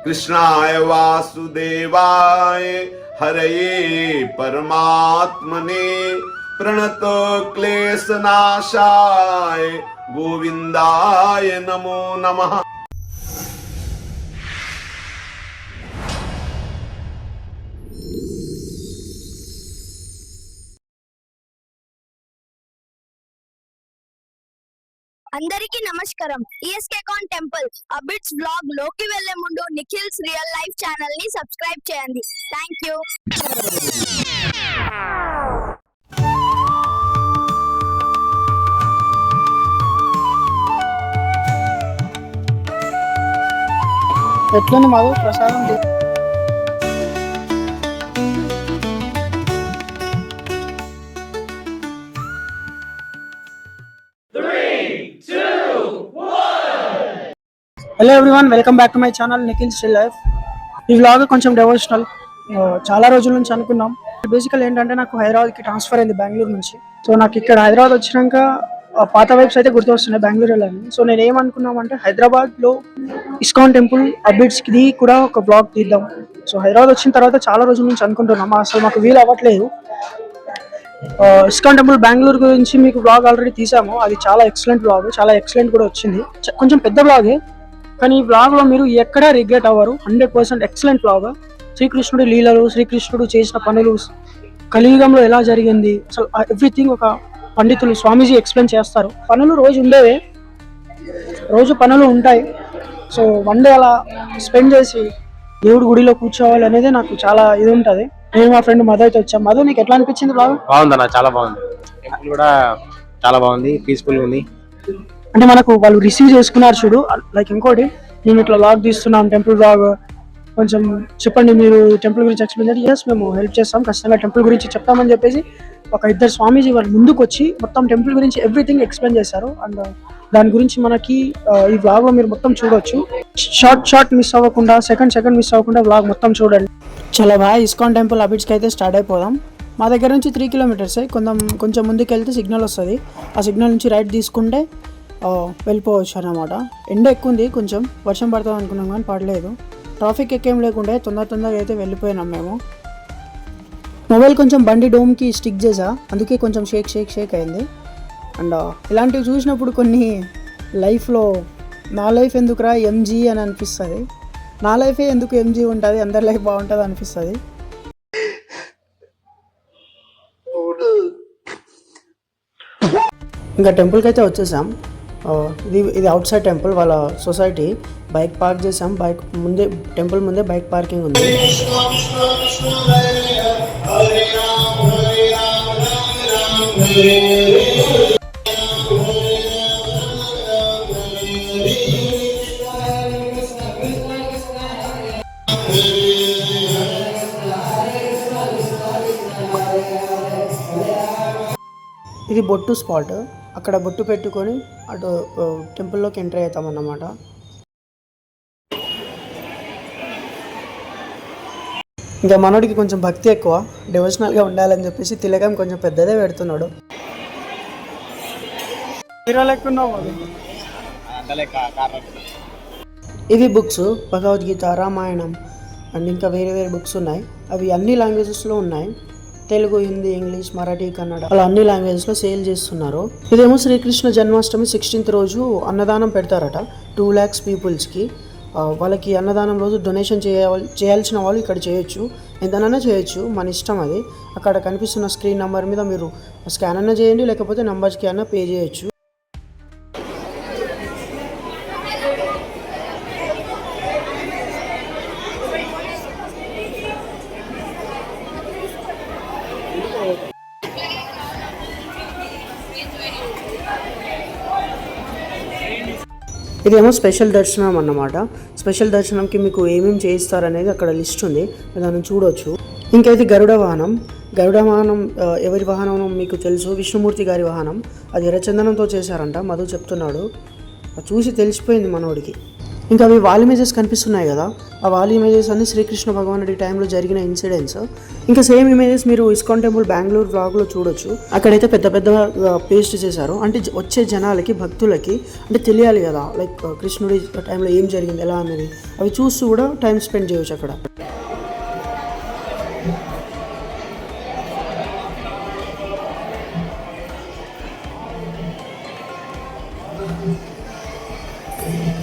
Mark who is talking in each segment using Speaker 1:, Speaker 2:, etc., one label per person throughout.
Speaker 1: कृष्णाय वासुदेवाय हरये परमात्मने प्रणत क्लेशनाशाय गोविंदाय नमो नमः।
Speaker 2: అందరికీ నమస్కారం. ఈఎస్కే కాన్ టెంపుల్ అబిట్స్ బ్లాగ్ లోకి వెళ్లే ముందు నిఖిల్స్ రియల్ లైఫ్ ఛానల్ ని సబ్స్క్రైబ్ చేయండి. థాంక్యూ.
Speaker 3: ఎట్లని మాకు ప్రసాదం hello everyone, welcome back to my channel Nikhil still life. ఈ వ్లాగ్ కొంచెం డెవోషనల్. చాలా రోజుల నుంచి అనుకున్నాం. బేసికల్ ఏంటంటే నాకు హైదరాబాద్కి ట్రాన్స్ఫర్ అయింది బెంగళూరు నుంచి. సో నాకు ఇక్కడ హైదరాబాద్ వచ్చినాక పాత వైబ్స్ అయితే గుర్తొస్తున్నాయి బెంగళూరు వెళ్ళాలని. సో నేను ఏమనుకున్నామంటే హైదరాబాద్లో ఇస్కాన్ టెంపుల్ అప్డేట్స్కి కూడా ఒక బ్లాగ్ తీద్దాం. సో హైదరాబాద్ వచ్చిన తర్వాత చాలా రోజుల నుంచి అనుకుంటున్నాం, అసలు మాకు వీలు అవ్వట్లేదు. ఇస్కాన్ టెంపుల్ బెంగళూరు గురించి మీకు బ్లాగ్ ఆల్రెడీ తీసాము. అది చాలా ఎక్సలెంట్ బ్లాగ్, చాలా ఎక్సలెంట్ కూడా వచ్చింది. కొంచెం పెద్ద బ్లాగే, కానీ ఈ బ్లాగ్లో మీరు ఎక్కడా రిగ్రెట్ అవ్వరు. 100% ఎక్సలెంట్ బ్లాగ్. శ్రీకృష్ణుడి లీలలు, శ్రీకృష్ణుడు చేసిన పనులు, కలియుగంలో ఎలా జరిగింది, అసలు ఎవ్రీథింగ్ ఒక పండితులు స్వామీజీ ఎక్స్ప్లెయిన్ చేస్తారు. పనులు రోజు ఉండేవే, రోజు పనులు ఉంటాయి. సో వన్ డే అలా స్పెండ్ చేసి దేవుడి గుడిలో కూర్చోవాలి అనేది నాకు చాలా ఇది ఉంటుంది. నేను మా ఫ్రెండ్ మధు అయితే వచ్చాం. మధు, నీకు ఎట్లా అనిపించింది బ్లాగ్?
Speaker 4: బాగుందన్న, చాలా బాగుంది. టెంపుల్ కూడా చాలా బాగుంది, పీస్ఫుల్ ఉంది.
Speaker 3: అంటే మనకు వాళ్ళు రిసీవ్ చేసుకున్నారు చూడు. లైక్ ఇంకోటి, మేము ఇట్లా బ్లాగ్ తీస్తున్నాం టెంపుల్ బ్లాగ్, కొంచెం చెప్పండి మీరు టెంపుల్ గురించి ఎక్స్ప్లెయిన్ చేయండి. ఎస్, మేము హెల్ప్ చేస్తాం, ఖచ్చితంగా టెంపుల్ గురించి చెప్తామని చెప్పేసి ఒక ఇద్దరు స్వామీజీ వాళ్ళు ముందుకు వచ్చి మొత్తం టెంపుల్ గురించి ఎవ్రీథింగ్ ఎక్స్ప్లెయిన్ చేశారు. అండ్ దాని గురించి మనకి ఈ వ్లాగ్లో మీరు మొత్తం చూడవచ్చు. షార్ట్ మిస్ అవ్వకుండా, సెకండ్ మిస్ అవ్వకుండా వ్లాగ్ మొత్తం చూడండి. చాలా బాగా ఇస్కాన్ టెంపుల్ అబిట్స్కి అయితే స్టార్ట్ అయిపోదాం. మా దగ్గర నుంచి 3 కిలోమీటర్స్. కొంచెం ముందుకు వెళ్తే సిగ్నల్ వస్తుంది. ఆ సిగ్నల్ నుంచి రైట్ తీసుకుంటే వెళ్ళిపోవచ్చు అన్నమాట. ఎండ ఎక్కువ ఉంది, కొంచెం వర్షం పడుతుంది అనుకున్నాం కానీ పడలేదు. ట్రాఫిక్ ఎక్కువేం లేకుండా తొందరగా అయితే వెళ్ళిపోయినాం మేము. మొబైల్ కొంచెం బండి డోమ్కి స్టిక్ చేసా, అందుకే కొంచెం షేక్ అయింది. అండ్ ఇలాంటివి చూసినప్పుడు కొన్ని లైఫ్లో నా లైఫ్ ఎందుకురా ఎంజీ అని అనిపిస్తుంది. నా లైఫే ఎందుకు ఎంజీ ఉంటుంది, అందరి లైఫ్ బాగుంటుంది అనిపిస్తుంది. ఇంకా టెంపుల్కి అయితే వచ్చేసాం. ఇది అవుట్ సైడ్ టెంపుల్, వాళ్ళ సొసైటీ. బైక్ పార్క్ చేసాం. టెంపుల్ ముందే బైక్ పార్కింగ్ ఉంది. ఇది బొట్టు స్పాట్. అక్కడ బొట్టు పెట్టుకొని అటు టెంపుల్లోకి ఎంటర్ అవుతాం అన్నమాట. ఇంకా మనోడికి కొంచెం భక్తి ఎక్కువ, డివోషనల్గా ఉండాలని చెప్పేసి తిలకం కొంచెం పెద్దదే పెడుతున్నాడు. ఇవి బుక్స్, భగవద్గీత, రామాయణం అండ్ ఇంకా వేరే బుక్స్ ఉన్నాయి. అవి అన్ని లాంగ్వేజెస్లో ఉన్నాయి. తెలుగు, హిందీ, ఇంగ్లీష్, మరాఠీ, కన్నడ అలా అన్ని లాంగ్వేజెస్లో సేల్ చేస్తున్నారు. ఇదేమో శ్రీకృష్ణ జన్మాష్టమి 16th రోజు అన్నదానం పెడతారట 2 lakhs పీపుల్స్కి. వాళ్ళకి అన్నదానం రోజు డొనేషన్ చేయాల్సిన వాళ్ళు ఇక్కడ చేయొచ్చు, ఎంతనైనా చేయొచ్చు, మన ఇష్టం అది. అక్కడ కనిపిస్తున్న స్క్రీన్ నెంబర్ మీద మీరు స్కాన్ అన్నా చేయండి, లేకపోతే నెంబర్స్కి అన్నా పే చేయొచ్చు. ఇదేమో స్పెషల్ దర్శనం అన్నమాట. స్పెషల్ దర్శనంకి మీకు ఏమేమి చేయిస్తారనేది అక్కడ లిస్ట్ ఉంది, దాన్ని చూడవచ్చు. ఇంకా ఇది గరుడ వాహనం. ఎవరి వాహనం మీకు తెలుసు, విష్ణుమూర్తి గారి వాహనం. అది ఎర్రచందనంతో చేశారంట, మధు చెప్తున్నాడు. చూసి తెలిసిపోయింది మనోడికి. ఇంకా అవి వాల్ ఇమేజెస్ కనిపిస్తున్నాయి కదా, ఆ వాల్ ఇమేజెస్ అన్ని శ్రీకృష్ణ భగవానుడి టైంలో జరిగిన ఇన్సిడెంట్స్. ఇంకా సేమ్ ఇమేజెస్ మీరు ఇస్కాన్ టెంపుల్ బెంగళూరు వ్లాగ్లో చూడొచ్చు. అక్కడైతే పెద్ద పెద్ద పేస్ట్ చేశారు, అంటే వచ్చే జనాలకి భక్తులకి అంటే తెలియాలి కదా, లైక్ కృష్ణుడి టైంలో ఏం జరిగింది ఎలా అనేది, అవి చూస్తూ కూడా టైం స్పెండ్ చేయవచ్చు అక్కడ.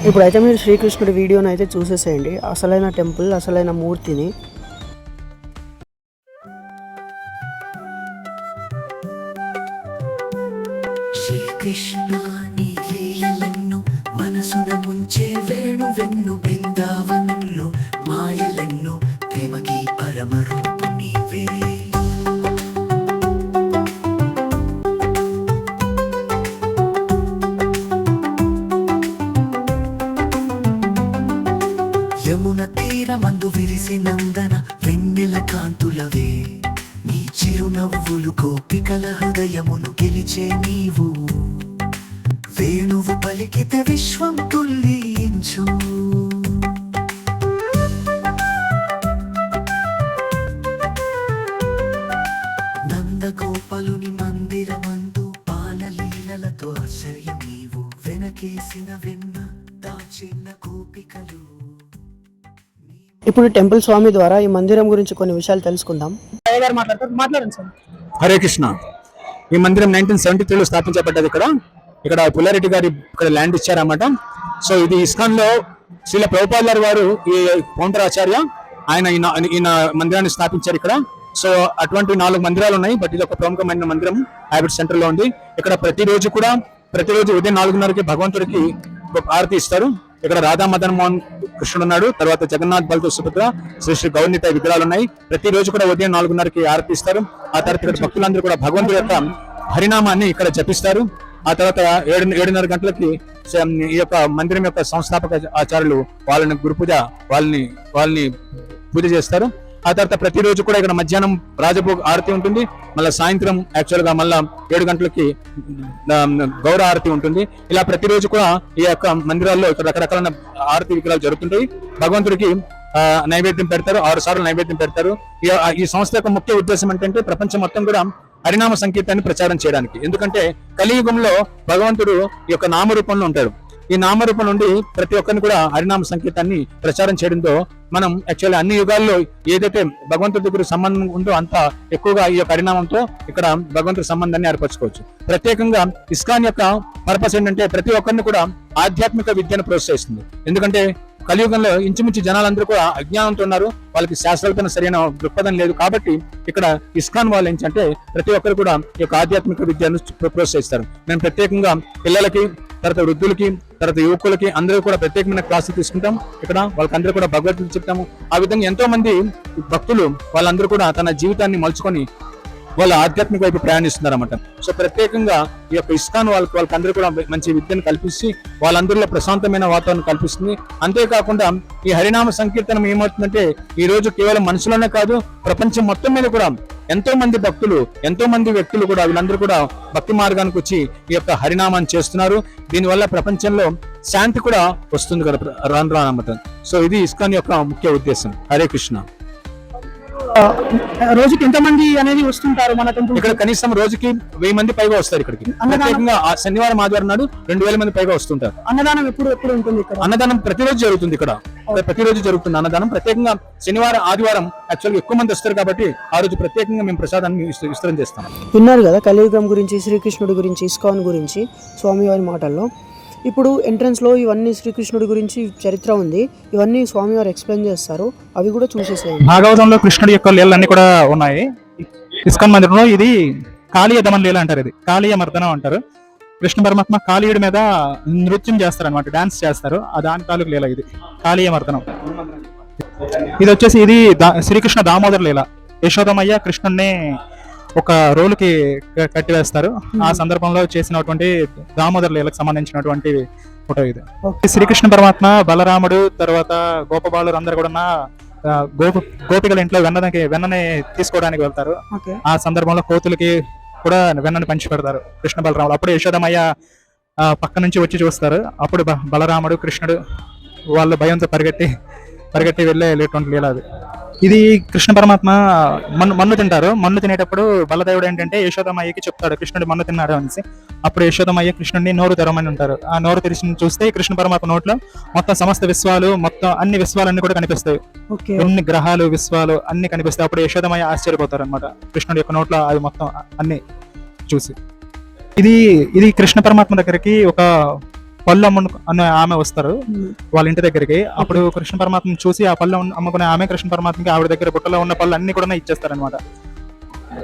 Speaker 3: ఇప్పుడైతే మీరు శ్రీకృష్ణుడి వీడియోని అయితే చూసేసేయండి, అసలైన టెంపుల్, అసలైన మూర్తిని.
Speaker 5: శ్రీకృష్ణ నీ లీలలను మనసున ముంచే వేణు వెన్ను బృందావనంలో మాయలెన్ను ప్రేమకి పరమ రూపు నీవే. యమున తీరమందు విరిసి నందన వెన్నెల కాంతులవే, నీ చిరునవ్వులు గోపికల హృదయమును గెలిచే నీవు. వేణువు పలికితే విశ్వం తుల్లించు. నందగోపాలుని మందిరమందు పాలలీలలతో ఆశ్చర్య నీవు. వెనకేసిన వెన్న దాచిన గోపికలు.
Speaker 3: ఇప్పుడు టెంపుల్ స్వామి ద్వారా ఈ మందిరం గురించి కొన్ని విషయాలు తెలుసుకుందాం. మాట్లాడండి సార్.
Speaker 6: హరే కృష్ణ. ఈ మందిరం 1973లో స్థాపించబడ్డది. ఇక్కడ పుల్లారెడ్డి గారి ఇక్కడ ల్యాండ్ ఇచ్చారన్నమాట. సో ఇది ఇస్కాన్ లో శ్రీల ప్రభుపాదుల వారు ఈ ఫౌండర్ ఆచార్య, ఆయన ఈయన మందిరాన్ని స్థాపించారు ఇక్కడ. సో అటువంటి 4 మందిరాలు ఉన్నాయి, బట్ ఇది ఒక ప్రముఖమైన మందిరం హ్యాబిట్ సెంటర్ లో ఉంది. ఇక్కడ ప్రతిరోజు ఉదయం 4:30కి భగవంతుడికి ఆరతి ఇస్తారు. ఇక్కడ రాధా మదన్ మోహన్ కృష్ణుడు ఉన్నాడు, తర్వాత జగన్నాథ్ బలతో సుభద్ర, శ్రీ గౌరనిత విగ్రహాలు ఉన్నాయి. ప్రతిరోజు కూడా ఉదయం 4:30కి ఆరతి ఇస్తారు. ఆ తర్వాత ఇక్కడ భక్తులందరూ కూడా భగవంతుడి యొక్క హరినామాన్ని ఇక్కడ జపిస్తారు. ఆ తర్వాత 7:30 గంటలకి ఈ యొక్క మందిరం యొక్క సంస్థాపక ఆచార్యులు వాళ్ళని గురు పూజ వాళ్ళని పూజ చేస్తారు. ఆ తర్వాత ప్రతిరోజు కూడా ఇక్కడ మధ్యాహ్నం రాజభోగ ఆరతి ఉంటుంది. మళ్ళీ సాయంత్రం యాక్చువల్ గా మళ్ళా 7 గంటలకి గౌర ఆరతి ఉంటుంది. ఇలా ప్రతిరోజు కూడా ఈ యొక్క మందిరాల్లో ఇక్కడ రకరకాల ఆరతి విగ్రహాలు జరుగుతుంటాయి. భగవంతుడికి నైవేద్యం పెడతారు, 6 సార్లు నైవేద్యం పెడతారు. ఈ సంస్థ యొక్క ముఖ్య ఉద్దేశం ఏంటంటే ప్రపంచం మొత్తం కూడా హరినామ సంకీర్తనాన్ని ప్రచారం చేయడానికి. ఎందుకంటే కలియుగంలో భగవంతుడు ఈ యొక్క నామరూపంలో ఉంటాడు. ఈ నామరూపం నుండి ప్రతి ఒక్కరిని కూడా హరినామ సంకీర్తాన్ని ప్రచారం చేయడంతో మనం యాక్చువల్లీ అన్ని యుగాల్లో ఏదైతే భగవంతుడి దగ్గర సంబంధం ఉందో అంత ఎక్కువగా ఈ యొక్క హరినామంతో ఇక్కడ భగవంతుడి సంబంధాన్ని ఏర్పరచుకోవచ్చు. ప్రత్యేకంగా ఇస్కాన్ యొక్క పర్పస్ ఏంటంటే ప్రతి ఒక్కరిని కూడా ఆధ్యాత్మిక విద్యను ప్రోత్సహిస్తుంది. ఎందుకంటే కలియుగంలో ఇంచుమించు జనాలందరూ కూడా అజ్ఞానంతో ఉన్నారు, వాళ్ళకి శాస్త్రాలపైన సరైన దృక్పథం లేదు. కాబట్టి ఇక్కడ ఇస్కాన్ వాళ్ళు ఏంటంటే ప్రతి ఒక్కరు కూడా ఈ యొక్క ఆధ్యాత్మిక విద్యను ప్రోత్సహిస్తారు. మేము ప్రత్యేకంగా పిల్లలకి, తర్వాత వృద్ధులకి, తర్వాత యువకులకి అందరూ కూడా ప్రత్యేకమైన క్లాసులు తీసుకుంటాం. ఇక్కడ వాళ్ళకందరూ కూడా భగవద్గీత చెప్తాము. ఆ విధంగా ఎంతో మంది భక్తులు వాళ్ళందరూ కూడా తన జీవితాన్ని మలుచుకొని వాళ్ళ ఆధ్యాత్మిక వైపు ప్రయాణిస్తున్నారు అన్నమాట. సో ప్రత్యేకంగా ఈ యొక్క ఇస్కాన్ వాళ్ళకందరూ కూడా మంచి విద్యను కల్పించి వాళ్ళందరిలో ప్రశాంతమైన వాతావరణం కల్పిస్తుంది. అంతేకాకుండా ఈ హరినామ సంకీర్తనం ఏమవుతుందంటే ఈ రోజు కేవలం మనుషులనే కాదు, ప్రపంచం మొత్తం మీద కూడా ఎంతో మంది భక్తులు, ఎంతో మంది వ్యక్తులు కూడా వీళ్ళందరూ కూడా భక్తి మార్గానికి వచ్చి ఈ యొక్క హరినామాన్ని చేస్తున్నారు. దీనివల్ల ప్రపంచంలో శాంతి కూడా వస్తుంది కదా రాను అన్నమాట. సో ఇది ఇస్కాన్ యొక్క ముఖ్య ఉద్దేశం. హరే కృష్ణ.
Speaker 3: రోజుకి ఎంతమంది అనేది వస్తుంటారు మన టెంపుల్?
Speaker 6: ఇక్కడ కనీసం రోజుకి 1000 మంది పైగా వస్తారు ఇక్కడికి. ప్రత్యేకంగా శనివారం ఆదివారం నాడు 2000 మంది పైగా వస్తుంటారు.
Speaker 3: అన్నదానం ఎప్పుడు ఉంటుంది ఇక్కడ?
Speaker 6: అన్నదానం ప్రతిరోజు జరుగుతుంది. ఇక్కడ ప్రతిరోజు జరుగుతుంది అన్నదానం. ప్రత్యేకంగా శనివారం ఆదివారం యాక్చువల్గా ఎక్కువ మంది వస్తారు కాబట్టి ఆ రోజు ప్రత్యేకంగా మేము ప్రసాదాన్ని విస్తరణ చేస్తాం.
Speaker 3: విన్నారు కదా కలియుగం గురించి, శ్రీకృష్ణుడి గురించి, ఇస్కాన్ గురించి స్వామివారి మాటల్లో. ఇప్పుడు ఎంట్రన్స్లో ఇవన్నీ శ్రీకృష్ణుడి గురించి చరిత్ర ఉంది, ఇవన్నీ స్వామివారు ఎక్స్ప్లెయిన్ చేస్తారు, అవి కూడా చూసేసేయండి.
Speaker 7: భాగవతంలో కృష్ణుడి యొక్క లీలన్నీ కూడా ఉన్నాయి ఇస్కాన్ మందిరంలో. ఇది కాళీయ దమన లీల అంటారు, ఇది కాళీయ మర్దనం అంటారు. కృష్ణ పరమాత్మ కాళీయుడి మీద నృత్యం చేస్తారు అనమాట, డాన్స్ చేస్తారు. ఆ దాని తాలూకు లీల ఇది కాళీయ మర్దనం. ఇది వచ్చేసి ఇది శ్రీకృష్ణ దామోదర లీల. యశోదమయ్య కృష్ణుడిని ఒక రోలుకి కట్టివేస్తారు. ఆ సందర్భంలో చేసినటువంటి దామోదర లీలకు సంబంధించినటువంటి ఫోటో ఇది. శ్రీకృష్ణ పరమాత్మ, బలరాముడు, తర్వాత గోపబాలురు అందరు కూడా గోపికల ఇంట్లో వెన్నని తీసుకోవడానికి వెళ్తారు. ఆ సందర్భంలో కోతులకి కూడా వెన్నని పంచి పెడతారు కృష్ణ బలరాముడు. అప్పుడు యశోదమయ్య పక్క నుంచి వచ్చి చూస్తారు. అప్పుడు బలరాముడు, కృష్ణుడు వాళ్ళు భయంతో పరిగెట్టి వెళ్ళేటువంటి లీల అది. ఇది కృష్ణ పరమాత్మ మన్ను తింటారు. మన్ను తినేటప్పుడు బలదేవుడు ఏంటంటే యశోదమ్మయ్యకి చెప్తాడు కృష్ణుడు మన్ను తిన్నాడు అనేసి. అప్పుడు యశోదమ్మయ్య కృష్ణుడిని నోరు తెరవమని ఉంటారు. ఆ నోరు తెరిచి చూస్తే కృష్ణ పరమాత్మ నోట్లో మొత్తం సమస్త విశ్వాలు, మొత్తం అన్ని విశ్వాలన్నీ కూడా కనిపిస్తాయి.
Speaker 3: ఓకే.
Speaker 7: ఎన్ని గ్రహాలు, విశ్వాలు అన్ని కనిపిస్తాయి. అప్పుడు యశోదమ్మయ్య ఆశ్చర్యపోతారు అనమాట కృష్ణుడి యొక్క నోట్లో అది మొత్తం అన్ని చూసి. ఇది కృష్ణ పరమాత్మ దగ్గరికి ఒక పళ్ళు అనే ఆమె వస్తారు వాళ్ళ ఇంటి దగ్గరికి. అప్పుడు కృష్ణ పరమాత్మని చూసి ఆ పళ్ళు అమ్ముకునే ఆమె కృష్ణ పరమాత్మకి ఆవిడ దగ్గర బుట్టలో ఉన్న పళ్ళు అన్ని కూడా ఇచ్చేస్తారనమాట.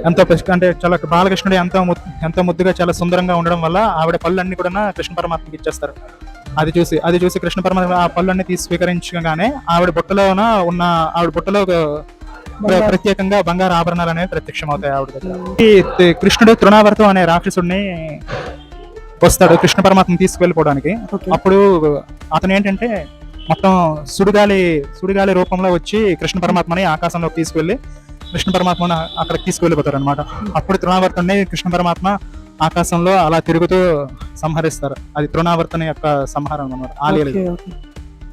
Speaker 7: ఎంతో అంటే చాలా బాలకృష్ణుడు ఎంతో ముద్దుగా చాలా సుందరంగా ఉండడం వల్ల ఆవిడ పళ్ళు అన్ని కూడా కృష్ణ పరమాత్మకి ఇచ్చేస్తారు. అది చూసి కృష్ణ పరమాత్మ ఆ పళ్ళు అన్ని స్వీకరించగానే ఆవిడ బుట్టలో ప్రత్యేకంగా బంగారు ఆభరణాలు అనేవి ప్రత్యక్షమవుతాయి ఆవిడ దగ్గర. ఈ కృష్ణుడు తృణావర్తం అనే రాక్షసుడిని వస్తాడు కృష్ణ పరమాత్మ తీసుకువెళ్ళిపోవడానికి. అప్పుడు అతను ఏంటంటే మొత్తం సుడిగాలి రూపంలో వచ్చి కృష్ణ పరమాత్మని ఆకాశంలోకి తీసుకువెళ్ళి కృష్ణ పరమాత్మని అక్కడికి తీసుకువెళ్ళిపోతారు అనమాట. అప్పుడు తృణావర్తుని కృష్ణ పరమాత్మ ఆకాశంలో అలా తిరుగుతూ సంహరిస్తారు. అది తృణావర్తన యొక్క సంహారం అనమాట.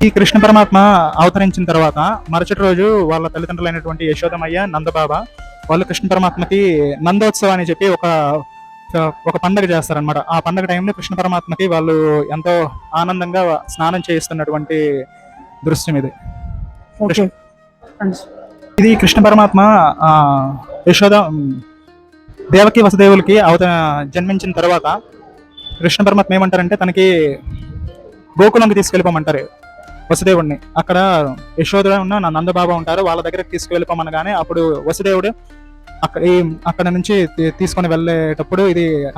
Speaker 7: ఈ కృష్ణ పరమాత్మ అవతరించిన తర్వాత మరుసటి రోజు వాళ్ళ తల్లిదండ్రులైనటువంటి యశోదమయ్య, నందబాబా వాళ్ళు కృష్ణ పరమాత్మకి నందోత్సవం అని చెప్పి ఒక పండగ చేస్తారనమాట. ఆ పండగ టైంలో కృష్ణ పరమాత్మకి వాళ్ళు ఎంతో ఆనందంగా స్నానం చేయిస్తున్నటువంటి దృశ్యం ఇది. ఇది కృష్ణ పరమాత్మ దేవకి వసుదేవులకి జన్మించిన తర్వాత కృష్ణ పరమాత్మ ఏమంటారంటే తనకి గోకులంకి తీసుకెళ్ళిపోమంటారు వసుదేవుడిని. అక్కడ యశోద ఉన్న నందబాబా ఉంటారు, వాళ్ళ దగ్గరకు తీసుకువెళ్ళిపోమనగానే అప్పుడు వసుదేవుడు అక్కడ నుంచి తీసుకొని వెళ్ళేటప్పుడు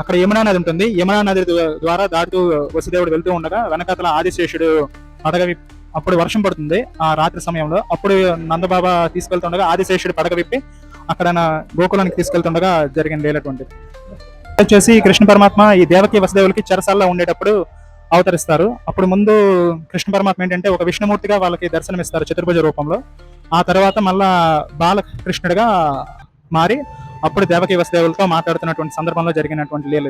Speaker 7: అక్కడ యమునా నది ఉంటుంది. యమునా నది ద్వారా దాటుతూ వసుదేవుడు వెళ్తూ ఉండగా వెనకాతల ఆదిశేషుడు పడగ అప్పుడు వర్షం పడుతుంది ఆ రాత్రి సమయంలో. అప్పుడు నందబాబా తీసుకెళ్తుండగా ఆదిశేషుడు పడగ విప్పి అక్కడ గోకులానికి తీసుకెళ్తుండగా జరిగిన లేనటువంటిది. వచ్చేసి కృష్ణ పరమాత్మ ఈ దేవకి వసుదేవులకి చెరసాల్లో ఉండేటప్పుడు అవతరిస్తారు. అప్పుడు ముందు కృష్ణ పరమాత్మ ఏంటంటే ఒక విష్ణుమూర్తిగా వాళ్ళకి దర్శనమిస్తారు చతుర్భుజ రూపంలో. ఆ తర్వాత మళ్ళా బాలకృష్ణుడిగా మారి అప్పుడు దేవకి వసుదేవులతో మాట్లాడుతున్నటువంటి సందర్భంలో జరిగినటువంటి లీల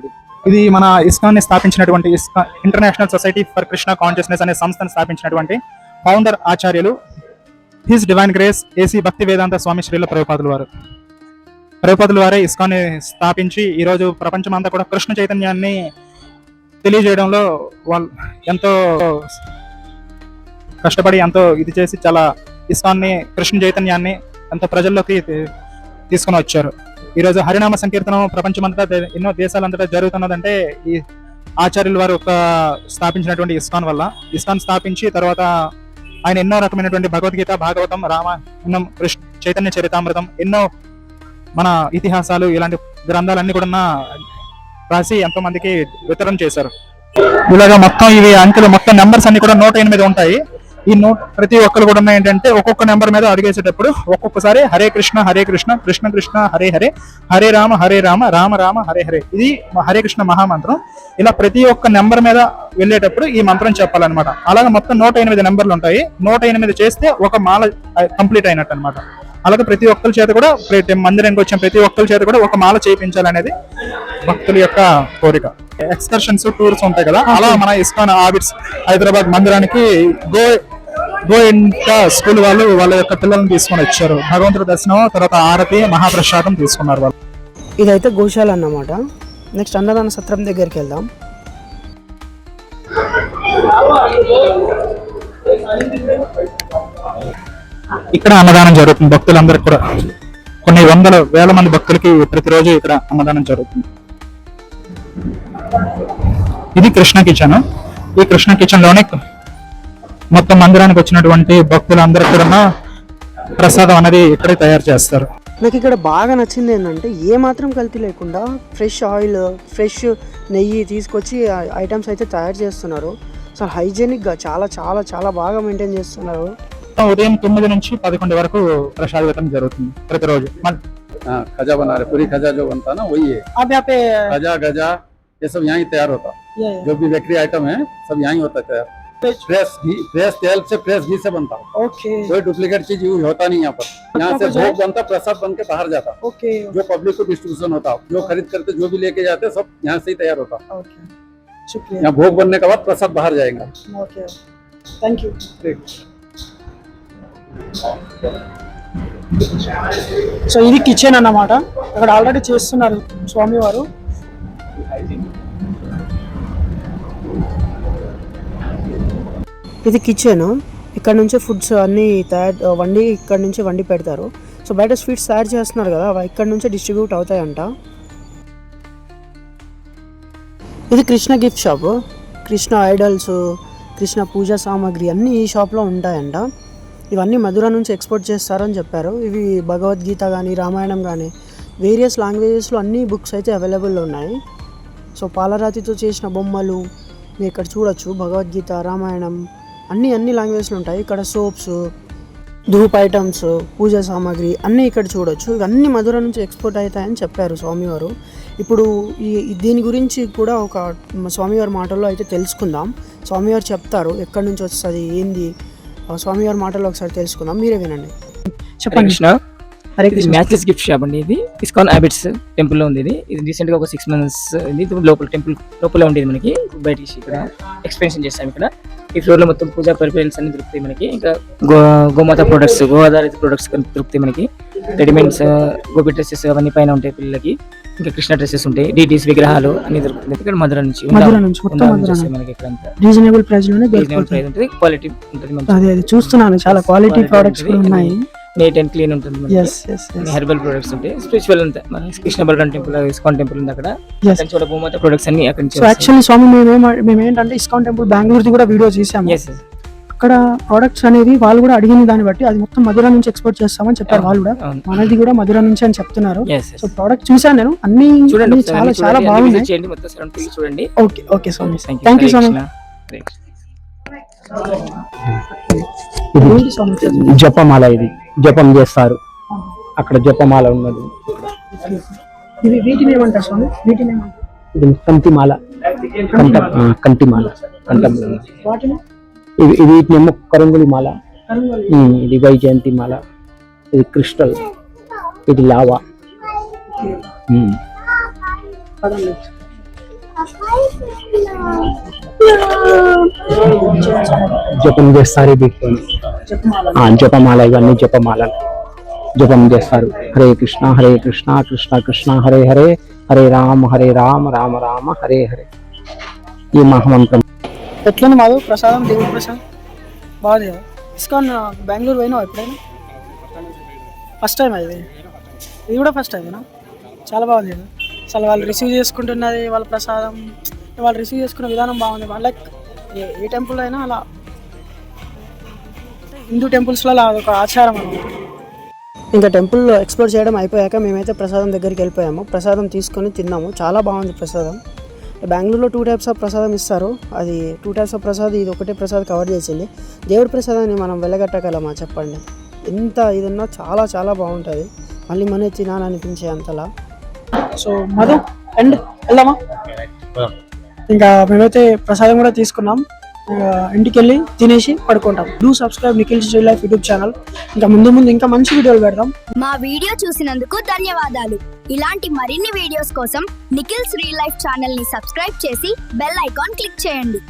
Speaker 7: ఇది మన ఇస్కాన్ ని స్థాపించినటువంటి international society for Krishna consciousness అనే సంస్థను స్థాపించినటువంటి ఫౌండర్ ఆచార్యులు హిస్ డివైన్ గ్రేస్ ఏసీ భక్తి వేదాంత స్వామి శ్రీల ప్రభుపాదుల వారే ఇస్కాన్ ని స్థాపించి ఈ రోజు ప్రపంచమంతా కూడా కృష్ణ చైతన్యాన్ని తెలియజేయడంలో వాళ్ళు ఎంతో కష్టపడి ఎంతో ఇది చేసి చాలా ఇస్కాన్ ని కృష్ణ చైతన్యాన్ని ఎంతో ప్రజల్లోకి తీసుకుని వచ్చారు. ఈరోజు హరినామ సంకీర్తనం ప్రపంచమంతటా ఎన్నో దేశాలంతటా జరుగుతున్నదంటే ఈ ఆచార్యుల వారు స్థాపించినటువంటి ఇస్కాన్ వల్ల. ఇస్కాన్ స్థాపించి తర్వాత ఆయన ఎన్నో రకమైనటువంటి భగవద్గీత, భాగవతం, రామాయణం, చైతన్య చరితామృతం, ఎన్నో మన ఇతిహాసాలు ఇలాంటి గ్రంథాలన్నీ కూడా రాసి ఎంతో మందికి వితరణ చేశారు. ఇలాగా మొత్తం ఇవి అంకెలు మొత్తం నెంబర్స్ అన్ని కూడా 108 ఉంటాయి. ఈ ప్రతి ఒక్కరు కూడా ఏంటంటే ఒక్కొక్క నెంబర్ మీద అడిగేసేటప్పుడు ఒక్కొక్కసారి హరే కృష్ణ కృష్ణ కృష్ణ హరే హరే, హరే రామ రామ రామ హరే హరే, ఇది హరే కృష్ణ మహామంత్రం. ఇలా ప్రతి ఒక్క నెంబర్ మీద వెళ్ళేటప్పుడు ఈ మంత్రం చెప్పాలన్నమాట. అలాగే మొత్తం 108 నెంబర్లు ఉంటాయి. 108 చేస్తే ఒక మాల కంప్లీట్ అయినట్టు అనమాట. అలాగే ప్రతి ఒక్కరి చేత కూడా మందిరానికి వచ్చిన ప్రతి ఒక్కరి చేత కూడా ఒక మాల చేయించాలనేది భక్తుల యొక్క కోరిక. ఎక్స్కర్షన్స్, టూర్స్ ఉంటాయి కదా, అలా మన ఇస్కాన్ ఆబిట్స్ హైదరాబాద్ మందిరానికి గో ఇంట స్కూల్ వాళ్ళు వాళ్ళ యొక్క పిల్లల్ని తీసుకొని వచ్చారు. భగవంతుడి దర్శనం తర్వాత ఆరతి మహాప్రసాదం తీసుకున్నారు వాళ్ళు.
Speaker 3: ఇదైతే గోశాల అన్నమాట. నెక్స్ట్ అన్నదాన సత్రం దగ్గరికి వెళ్దాం.
Speaker 7: ఇక్కడ అన్నదానం జరుగుతుంది భక్తులందరికీ కూడా. కొన్ని వేల మంది భక్తులకి ప్రతిరోజు ఇక్కడ అన్నదానం జరుగుతుంది. ఇది కృష్ణ కిచెన్. ఈ కృష్ణ కిచెన్ లోనే మొత్తం మందిరానికి వచ్చినటువంటి భక్తులందరికీ కూడా ప్రసాదం అనేది ఇక్కడే తయారు చేస్తారు.
Speaker 3: నాకు ఇక్కడ బాగా నచ్చింది ఏంటంటే ఏ మాత్రం కల్తీ లేకుండా ఫ్రెష్ ఆయిల్, ఫ్రెష్ నెయ్యి తీసుకొచ్చి ఐటమ్స్ అయితే తయారు చేస్తున్నారు. అసలు హైజీనిక్గా చాలా చాలా చాలా బాగా మెయింటైన్ చేస్తున్నారు.
Speaker 7: ఉదయం 9 నుంచి 11 వరకు ప్రసాద వితరణ జరుగుతుంది ప్రతిరోజు.
Speaker 8: खजा बना रहे, पूरी खजा जो बनता है ना वही है.
Speaker 3: अब यहाँ पे
Speaker 8: खजा गजा ये सब यहाँ ही तैयार होता. जो भी बेकरी आइटम है सब यहाँ ही होता है तैयार. फ्रेश घी, फ्रेश तेल से, फ्रेश घी से बनता.
Speaker 3: ओके.
Speaker 8: कोई डुप्लीकेट चीज यूज होता नहीं यहाँ पर. यहाँ से भोग बनता, प्रसाद बन के बाहर जाता.
Speaker 3: ओके.
Speaker 8: जो पब्लिक को डिस्ट्रीब्यूशन होता, जो खरीद करते, जो भी लेके जाते सब यहाँ से ही तैयार होता.
Speaker 3: ओके. शुक्रिया.
Speaker 8: यहाँ भोग बनने के बाद प्रसाद बाहर जाएगा.
Speaker 3: ओके. Thank you. సో ఇది కిచెన్ అన్నమాట. అక్కడ ఆల్రెడీ చేస్తున్నారు స్వామివారు. ఇది కిచెన్. ఇక్కడ నుంచే ఫుడ్స్ అన్ని వండి ఇక్కడ నుంచి వండి పెడతారు. సో బయట స్వీట్స్ తయారు చేస్తున్నారు కదా, అవి ఇక్కడ నుంచే డిస్ట్రిబ్యూట్ అవుతాయంట. ఇది Krishna gift shop. Krishna idols, Krishna puja సామాగ్రి అన్నీ ఈ షాప్లో ఉంటాయంట. ఇవన్నీ మధుర నుంచి ఎక్స్పోర్ట్ చేస్తారని చెప్పారు. ఇవి భగవద్గీత కానీ రామాయణం కానీ వేరియస్ లాంగ్వేజెస్లో అన్ని బుక్స్ అయితే అవైలబుల్లో ఉన్నాయి. సో పాలరాతితో చేసిన బొమ్మలు మీరు ఇక్కడ చూడొచ్చు. భగవద్గీత, రామాయణం అన్ని లాంగ్వేజ్లో ఉంటాయి. ఇక్కడ సోప్స్, ధూప్ ఐటమ్స్, పూజా సామాగ్రి అన్నీ ఇక్కడ చూడొచ్చు. ఇవన్నీ మధుర నుంచి ఎక్స్పోర్ట్ అవుతాయని చెప్పారు స్వామివారు. ఇప్పుడు దీని గురించి కూడా ఒక స్వామివారి మాటల్లో అయితే తెలుసుకుందాం. స్వామివారు చెప్తారు ఎక్కడి నుంచి వస్తుంది ఏంది. స్వామివారి మాటల్లో ఒకసారి తెలుసుకుందాం, మీరే వినండి. చెప్పండి.
Speaker 9: కృష్ణ,
Speaker 3: హరే
Speaker 9: ఇది మ్యాచ్లెస్ గిఫ్ట్ షాప్ అండి. ఇది ఇస్కాన్ హ్యాబిట్స్ టెంపుల్లో ఉంది. ఇది రీసెంట్గా ఒక 6 months ఇది లోపల టెంపుల్ లోపల ఉండేది. మనకి బయట ఇక్కడ ఎక్స్పెన్షన్ చేస్తాం. ఇక్కడ ఈ ఫ్లోర్ లో మొత్తం పూజా పరిపేరెన్స్ అన్ని దొరుకుతాయి మనకి. ఇంకా గోమాత ప్రొడక్ట్స్, గో ఆధారిత ప్రొడక్ట్స్ దొరుకుతాయి మనకి. రెడీమేడ్స్, గోపి డ్రెస్సెస్ అవన్నీ పైన ఉంటాయి పిల్లలకి. ఇంకా కృష్ణ డ్రెస్సెస్ ఉంటాయి, డీటీస్ విగ్రహాలు అన్ని దొరుకుతుంది. ఇక్కడ మధుర నుంచి మనకి ఇక్కడ
Speaker 3: రీజనబుల్ ప్రైస్ లోనే
Speaker 9: ప్రైస్ ఉంటుంది, క్వాలిటీ ఉంటుంది.
Speaker 3: అదే చూస్తున్నాను, చాలా క్వాలిటీ ప్రొడక్ట్స్ ఉన్నాయి.
Speaker 9: నీట్ అండ్ క్లీన్ ఉంటుంది. హెర్బల్ ప్రొడక్ట్స్ ఉంటాయి. స్పిరిచువల్ ఉంటాయి. మన Krishna Balaram temple, ISKCON temple ఉంది అక్కడ. చోట గోమాత ప్రొడక్ట్స్ అన్ని అక్కడ నుంచి.
Speaker 3: యాక్చువల్లీ స్వామి మేము ఏంటంటే ఇస్కాన్ టెంపుల్ బెంగళూరుది కూడా వీడియో చేసాము. అక్కడ ప్రొడక్ట్స్ అనేది వాళ్ళు కూడా అడిగిన దాన్ని బట్టి అది మొత్తం మధుర నుంచి ఎక్స్పోర్ట్ చేస్తామని చెప్పారు వాళ్ళు కూడా. మనది కూడా మధుర నుంచి అని చెప్తున్నారు. సో ప్రొడక్ట్ చూసాను నేను, అన్ని చాలా చాలా బాగున్నాయి.
Speaker 9: చూడండి.
Speaker 3: ఓకే ఓకే స్వామి, థ్యాంక్ యూ స్వామి.
Speaker 4: జపమాల, ఇది జపం చేస్తారు. అక్కడ జపమాల ఉన్నది.
Speaker 3: ఇది వీటిని ఏమంటారు స్వామి? వీటిని ఏమంటారు?
Speaker 4: ఇది కంటిమాల, కంటిమాల, కంఠంలో.
Speaker 3: వాటిని
Speaker 4: వీటినేమో కరంగులి మాల, ఇది వైజయంతి మాల, ఇది క్రిస్టల్, ఇది లావా. జపం చేస్తారు వీటితో. జపమాల, ఇవన్నీ జపమాల జపం చేస్తారు. హరే కృష్ణ కృష్ణ కృష్ణ హరే హరే, హరే రామ రామ రామ హరే హరే. ఈ మహామంత్రం.
Speaker 3: ఎట్లుంది మాధు ప్రసాదం? దేవుడి ప్రసాదం బాగుంది కదా. ఇస్కాన్ బెంగళూరు పోయినావు ఎప్పుడైనా? ఫస్ట్ టైం ఇది కూడా ఫస్ట్ టైమేనా? చాలా బాగుంది కదా. అసలు వాళ్ళు రిసీవ్ చేసుకుంటున్నది, వాళ్ళ ప్రసాదం, వాళ్ళు రిసీవ్ చేసుకునే విధానం బాగుంది. లైక్ ఏ టెంపుల్ అయినా అలా, హిందూ టెంపుల్స్లో అలా అదొక ఆచారం అన్నమాట. ఇంకా టెంపుల్ ఎక్స్ప్లోర్ చేయడం అయిపోయాక మేమైతే ప్రసాదం దగ్గరికి వెళ్ళిపోయాము. ప్రసాదం తీసుకొని తిన్నాము, చాలా బాగుంది ప్రసాదం. బెంగళూరులో 2 types ఆఫ్ ప్రసాదం ఇస్తారు. అది 2 types ఆఫ్ ప్రసాదం, ఇది ఒకటే ప్రసాదం కవర్ చేసింది. దేవుడి ప్రసాదాన్ని మనం వెళ్ళగట్టగలమా చెప్పండి? ఎంత ఇదన్నా చాలా చాలా బాగుంటుంది. మళ్ళీ మనే తినాలనిపించే అంతలా. సో మధు అండ్ వెళ్దామా? ఇంకా మేమైతే ప్రసాదం కూడా తీసుకున్నాం. ఇంటికి వెళ్ళి తినేసి పడుకుంటాం. Do subscribe Nikhil's real life YouTube channel. ఇంకా ముందు ఇంకా మంచి వీడియోలు పెడదాం.
Speaker 2: మా వీడియో చూసినందుకు ధన్యవాదాలు. ఇలాంటి మరిన్ని వీడియోస్ కోసం నిఖిల్స్ రియల్ లైఫ్ ఛానల్ ని సబ్స్క్రైబ్ చేసి బెల్ ఐకాన్ క్లిక్ చేయండి.